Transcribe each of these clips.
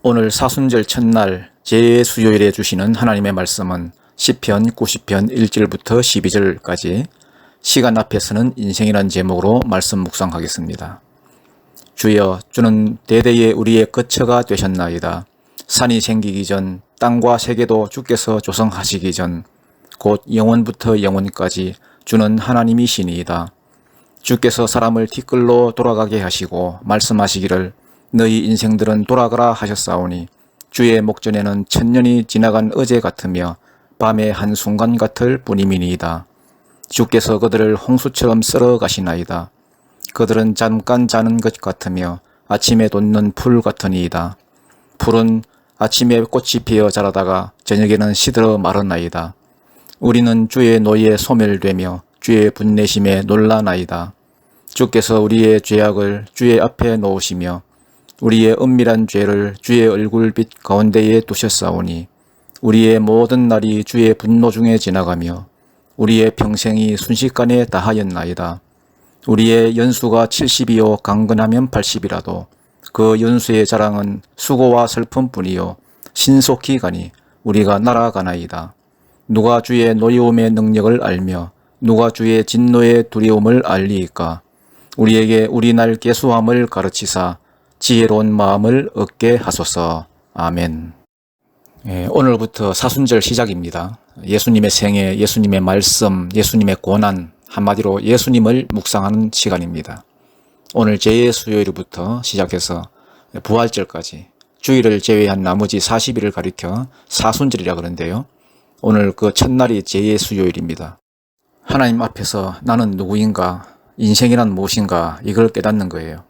오늘 사순절 첫날 제수요일에 주시는 하나님의 말씀은 시편 90편 1절부터 12절까지 시간 앞에서는 인생이라는 제목으로 말씀 묵상하겠습니다. 주여, 주는 대대에 우리의 거처가 되셨나이다. 산이 생기기 전, 땅과 세계도 주께서 조성하시기 전, 곧 영원부터 영원까지 주는 하나님이시니이다. 주께서 사람을 티끌로 돌아가게 하시고 말씀하시기를 너희 인생들은 돌아가라 하셨사오니 주의 목전에는 천년이 지나간 어제 같으며 밤의 한순간 같을 뿐이니이다. 주께서 그들을 홍수처럼 썰어 가시나이다. 그들은 잠깐 자는 것 같으며 아침에 돋는 풀 같으니이다. 풀은 아침에 꽃이 피어 자라다가 저녁에는 시들어 마르나이다. 우리는 주의 노에 소멸되며 주의 분내심에 놀라나이다. 주께서 우리의 죄악을 주의 앞에 놓으시며 우리의 은밀한 죄를 주의 얼굴빛 가운데에 두셨사오니 우리의 모든 날이 주의 분노 중에 지나가며 우리의 평생이 순식간에 다하였나이다. 우리의 연수가 70이요 강건하면 80이라도 그 연수의 자랑은 수고와 슬픔뿐이요 신속히 가니 우리가 날아가나이다. 누가 주의 노여움의 능력을 알며 누가 주의 진노의 두려움을 알리이까? 우리에게 우리 날 계수함을 가르치사 지혜로운 마음을 얻게 하소서. 아멘. 오늘부터 사순절 시작입니다. 예수님의 생애, 예수님의 말씀, 예수님의 고난, 한마디로 예수님을 묵상하는 시간입니다. 오늘 제수요일부터 시작해서 부활절까지 주일을 제외한 나머지 40일을 가리켜 사순절이라 그러는데요. 오늘 그 첫날이 제수요일입니다. 하나님 앞에서 나는 누구인가, 인생이란 무엇인가, 이걸 깨닫는 거예요.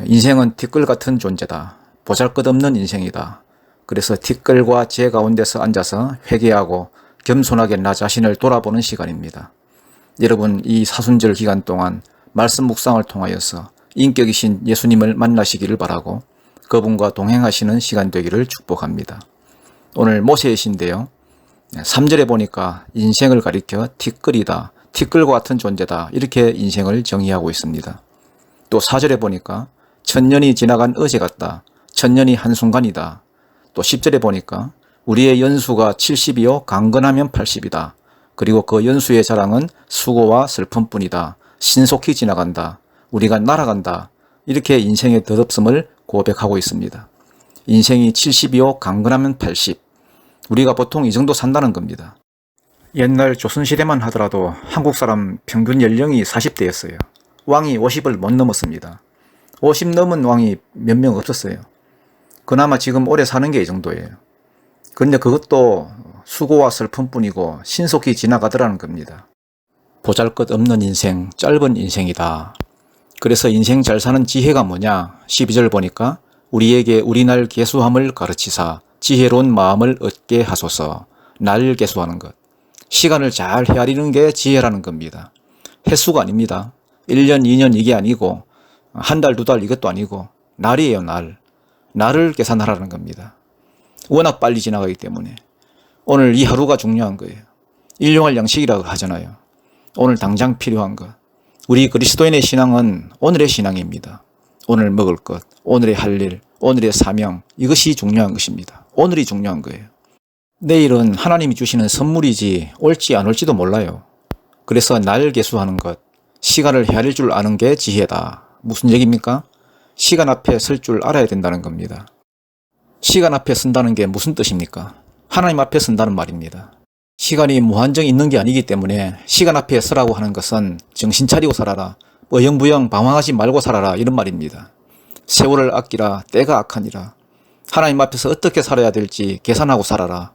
인생은 티끌 같은 존재다. 보잘것없는 인생이다. 그래서 티끌과 재 가운데서 앉아서 회개하고 겸손하게 나 자신을 돌아보는 시간입니다. 여러분, 이 사순절 기간 동안 말씀 묵상을 통하여서 인격이신 예수님을 만나시기를 바라고 그분과 동행하시는 시간 되기를 축복합니다. 오늘 모세의 시인데요. 3절에 보니까 인생을 가리켜 티끌이다, 티끌과 같은 존재다, 이렇게 인생을 정의하고 있습니다. 또 4절에 보니까 천년이 지나간 어제 같다, 천년이 한순간이다. 또 10절에 보니까 우리의 연수가 70이요 강건하면 80이다. 그리고 그 연수의 자랑은 수고와 슬픔뿐이다. 신속히 지나간다. 우리가 날아간다. 이렇게 인생의 덧없음을 고백하고 있습니다. 인생이 70이요 강건하면 80. 우리가 보통 이 정도 산다는 겁니다. 옛날 조선시대만 하더라도 한국 사람 평균 연령이 40대였어요. 왕이 50을 못 넘었습니다. 50 넘은 왕이 몇 명 없었어요. 그나마 지금 오래 사는 게 이 정도예요. 그런데 그것도 수고와 슬픔뿐이고 신속히 지나가더라는 겁니다. 보잘것없는 인생, 짧은 인생이다. 그래서 인생 잘 사는 지혜가 뭐냐? 12절 보니까 우리에게 우리 날 계수함을 가르치사 지혜로운 마음을 얻게 하소서. 날 계수하는 것. 시간을 잘 헤아리는 게 지혜라는 겁니다. 횟수가 아닙니다. 1년, 2년 이게 아니고 한 달, 두 달 이것도 아니고 날이에요, 날. 날을 계산하라는 겁니다. 워낙 빨리 지나가기 때문에. 오늘 이 하루가 중요한 거예요. 일용할 양식이라고 하잖아요. 오늘 당장 필요한 것. 우리 그리스도인의 신앙은 오늘의 신앙입니다. 오늘 먹을 것, 오늘의 할 일, 오늘의 사명, 이것이 중요한 것입니다. 오늘이 중요한 거예요. 내일은 하나님이 주시는 선물이지 올지 안 올지도 몰라요. 그래서 날 계수하는 것, 시간을 헤아릴 줄 아는 게 지혜다. 무슨 얘기입니까? 시간 앞에 설 줄 알아야 된다는 겁니다. 시간 앞에 선다는 게 무슨 뜻입니까? 하나님 앞에 선다는 말입니다. 시간이 무한정 있는 게 아니기 때문에 시간 앞에 서라고 하는 것은 정신 차리고 살아라, 어영부영 방황하지 말고 살아라, 이런 말입니다. 세월을 아끼라, 때가 악하니라. 하나님 앞에서 어떻게 살아야 될지 계산하고 살아라.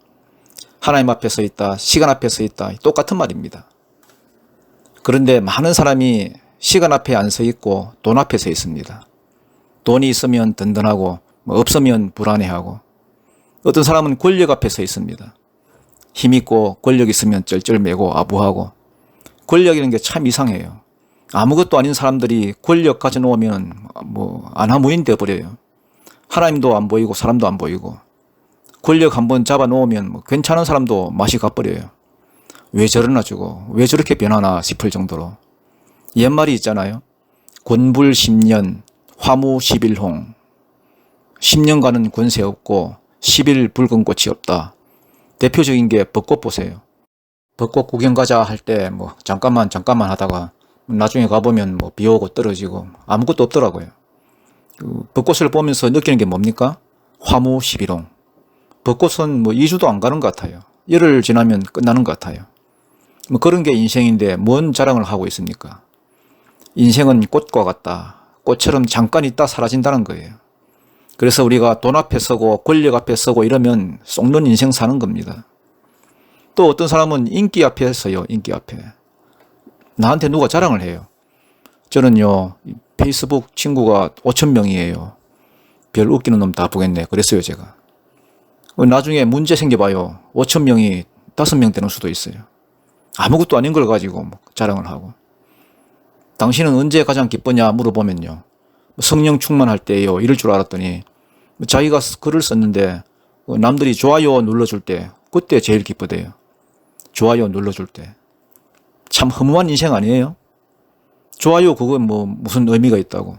하나님 앞에 서 있다, 시간 앞에 서 있다, 똑같은 말입니다. 그런데 많은 사람이 시간 앞에 안 서 있고 돈 앞에 서 있습니다. 돈이 있으면 든든하고 없으면 불안해하고, 어떤 사람은 권력 앞에 서 있습니다. 힘있고 권력 있으면 쩔쩔매고 아부하고. 권력이라는 게 참 이상해요. 아무것도 아닌 사람들이 권력 가져놓으면 안하무인 되어버려요. 하나님도 안 보이고 사람도 안 보이고. 권력 한번 잡아놓으면 괜찮은 사람도 맛이 가버려요. 왜 저러나 주고 왜 저렇게 변하나 싶을 정도로. 옛말이 있잖아요. 곤불 10년 화무 11홍. 10년간은 권세 없고 10일 붉은 꽃이 없다. 대표적인 게 벚꽃 보세요. 벚꽃 구경 가자 할 때 뭐 잠깐만 하다가 나중에 가보면 뭐 비 오고 떨어지고 아무것도 없더라고요. 벚꽃을 보면서 느끼는 게 뭡니까? 화무 11홍. 벚꽃은 뭐 2주도 안 가는 것 같아요. 열흘 지나면 끝나는 것 같아요. 뭐 그런 게 인생인데 뭔 자랑을 하고 있습니까? 인생은 꽃과 같다. 꽃처럼 잠깐 있다 사라진다는 거예요. 그래서 우리가 돈 앞에 서고 권력 앞에 서고 이러면 썩는 인생 사는 겁니다. 또 어떤 사람은 인기 앞에 서요. 인기 앞에. 나한테 누가 자랑을 해요. 저는요, 페이스북 친구가 5,000명이에요. 별 웃기는 놈 다 보겠네. 그랬어요, 제가. 나중에 문제 생겨봐요. 5,000명이 5명 되는 수도 있어요. 아무것도 아닌 걸 가지고 뭐 자랑을 하고. 당신은 언제 가장 기쁘냐 물어보면요. 성령 충만할 때예요. 이럴 줄 알았더니 자기가 글을 썼는데 남들이 좋아요 눌러줄 때 그때 제일 기쁘대요. 좋아요 눌러줄 때. 참 허무한 인생 아니에요? 좋아요 그건 뭐 무슨 의미가 있다고.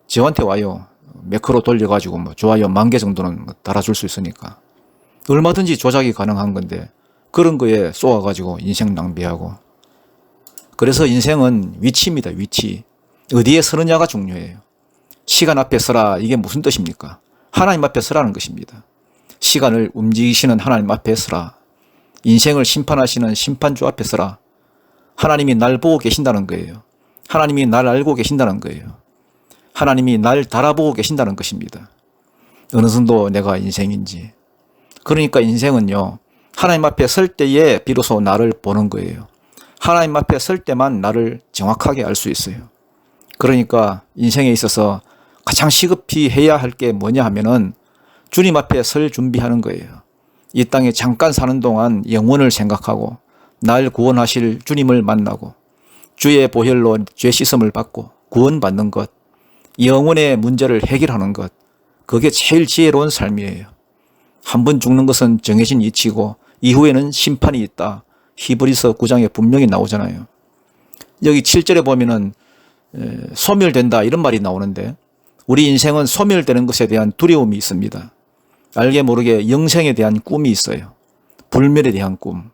저한테 와요. 매크로 돌려가지고 뭐 좋아요 10,000개 정도는 뭐 달아줄 수 있으니까. 얼마든지 조작이 가능한 건데 그런 거에 쏘아가지고 인생 낭비하고. 그래서 인생은 위치입니다. 위치. 어디에 서느냐가 중요해요. 시간 앞에 서라. 이게 무슨 뜻입니까? 하나님 앞에 서라는 것입니다. 시간을 움직이시는 하나님 앞에 서라. 인생을 심판하시는 심판주 앞에 서라. 하나님이 날 보고 계신다는 거예요. 하나님이 날 알고 계신다는 거예요. 하나님이 날 달아보고 계신다는 것입니다. 어느 정도 내가 인생인지. 그러니까 인생은요. 하나님 앞에 설 때에 비로소 나를 보는 거예요. 하나님 앞에 설 때만 나를 정확하게 알 수 있어요. 그러니까 인생에 있어서 가장 시급히 해야 할 게 뭐냐 하면은 주님 앞에 설 준비하는 거예요. 이 땅에 잠깐 사는 동안 영원을 생각하고 날 구원하실 주님을 만나고 주의 보혈로 죄 씻음을 받고 구원받는 것, 영혼의 문제를 해결하는 것, 그게 제일 지혜로운 삶이에요. 한 번 죽는 것은 정해진 이치고 이후에는 심판이 있다. 히브리서 9장에 분명히 나오잖아요. 여기 7절에 보면은 소멸된다 이런 말이 나오는데 우리 인생은 소멸되는 것에 대한 두려움이 있습니다. 알게 모르게 영생에 대한 꿈이 있어요. 불멸에 대한 꿈.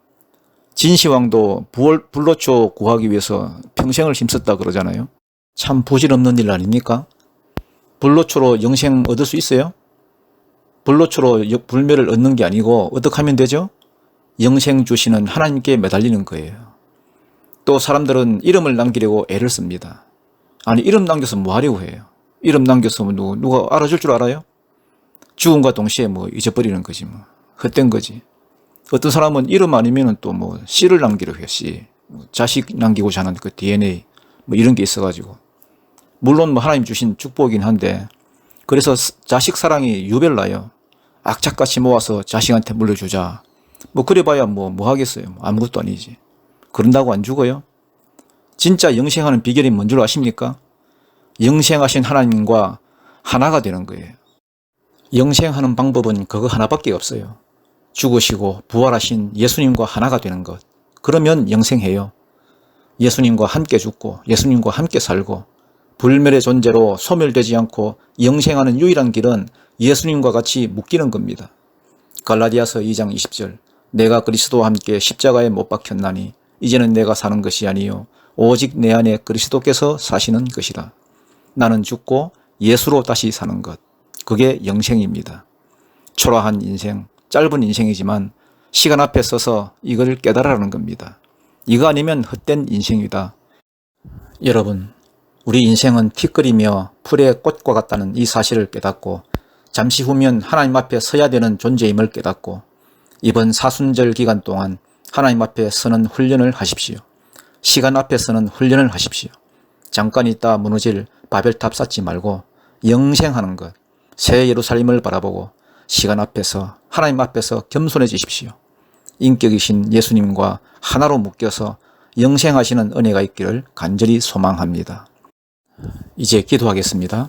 진시황도 불로초 구하기 위해서 평생을 힘썼다 그러잖아요. 참 부질없는 일 아닙니까? 불로초로 영생 얻을 수 있어요? 불로초로 불멸을 얻는 게 아니고 어떻게 하면 되죠? 영생 주시는 하나님께 매달리는 거예요. 또 사람들은 이름을 남기려고 애를 씁니다. 아니 이름 남겨서 뭐 하려고 해요? 이름 남겨서 누가 알아줄 줄 알아요? 죽음과 동시에 뭐 잊어버리는 거지 뭐. 헛된 거지. 어떤 사람은 이름 아니면은 또 뭐 씨를 남기려고 해요. 씨. 자식 남기고자 하는 그 DNA 뭐 이런 게 있어가지고. 물론 뭐 하나님 주신 축복이긴 한데 그래서 자식 사랑이 유별나요. 악착같이 모아서 자식한테 물려주자. 뭐 그래봐야 뭐 하겠어요. 아무것도 아니지. 그런다고 안 죽어요? 진짜 영생하는 비결이 뭔 줄 아십니까? 영생하신 하나님과 하나가 되는 거예요. 영생하는 방법은 그거 하나밖에 없어요. 죽으시고 부활하신 예수님과 하나가 되는 것. 그러면 영생해요. 예수님과 함께 죽고 예수님과 함께 살고 불멸의 존재로 소멸되지 않고 영생하는 유일한 길은 예수님과 같이 묶이는 겁니다. 갈라디아서 2장 20절 내가 그리스도와 함께 십자가에 못 박혔나니 이제는 내가 사는 것이 아니요 오직 내 안에 그리스도께서 사시는 것이라. 나는 죽고 예수로 다시 사는 것. 그게 영생입니다. 초라한 인생, 짧은 인생이지만 시간 앞에 서서 이걸 깨달으라는 겁니다. 이거 아니면 헛된 인생이다. 여러분, 우리 인생은 티끌이며 풀의 꽃과 같다는 이 사실을 깨닫고 잠시 후면 하나님 앞에 서야 되는 존재임을 깨닫고 이번 사순절 기간 동안 하나님 앞에 서는 훈련을 하십시오. 시간 앞에 서는 훈련을 하십시오. 잠깐 있다 무너질 바벨탑 쌓지 말고 영생하는 것, 새 예루살렘을 바라보고 시간 앞에서 하나님 앞에서 겸손해지십시오. 인격이신 예수님과 하나로 묶여서 영생하시는 은혜가 있기를 간절히 소망합니다. 이제 기도하겠습니다.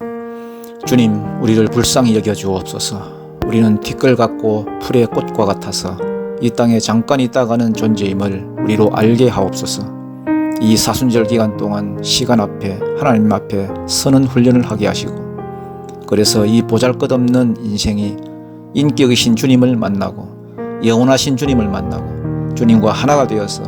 주님, 우리를 불쌍히 여겨주옵소서. 우리는 티끌 같고 풀의 꽃과 같아서 이 땅에 잠깐 있다가는 존재임을 우리로 알게 하옵소서. 이 사순절 기간 동안 시간 앞에 하나님 앞에 서는 훈련을 하게 하시고 그래서 이 보잘것없는 인생이 인격이신 주님을 만나고 영원하신 주님을 만나고 주님과 하나가 되어서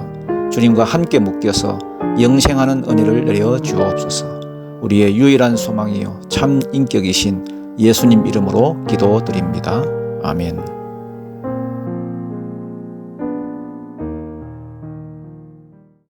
주님과 함께 묶여서 영생하는 은혜를 내려 주옵소서. 우리의 유일한 소망이요 참 인격이신 예수님 이름으로 기도드립니다. 아멘.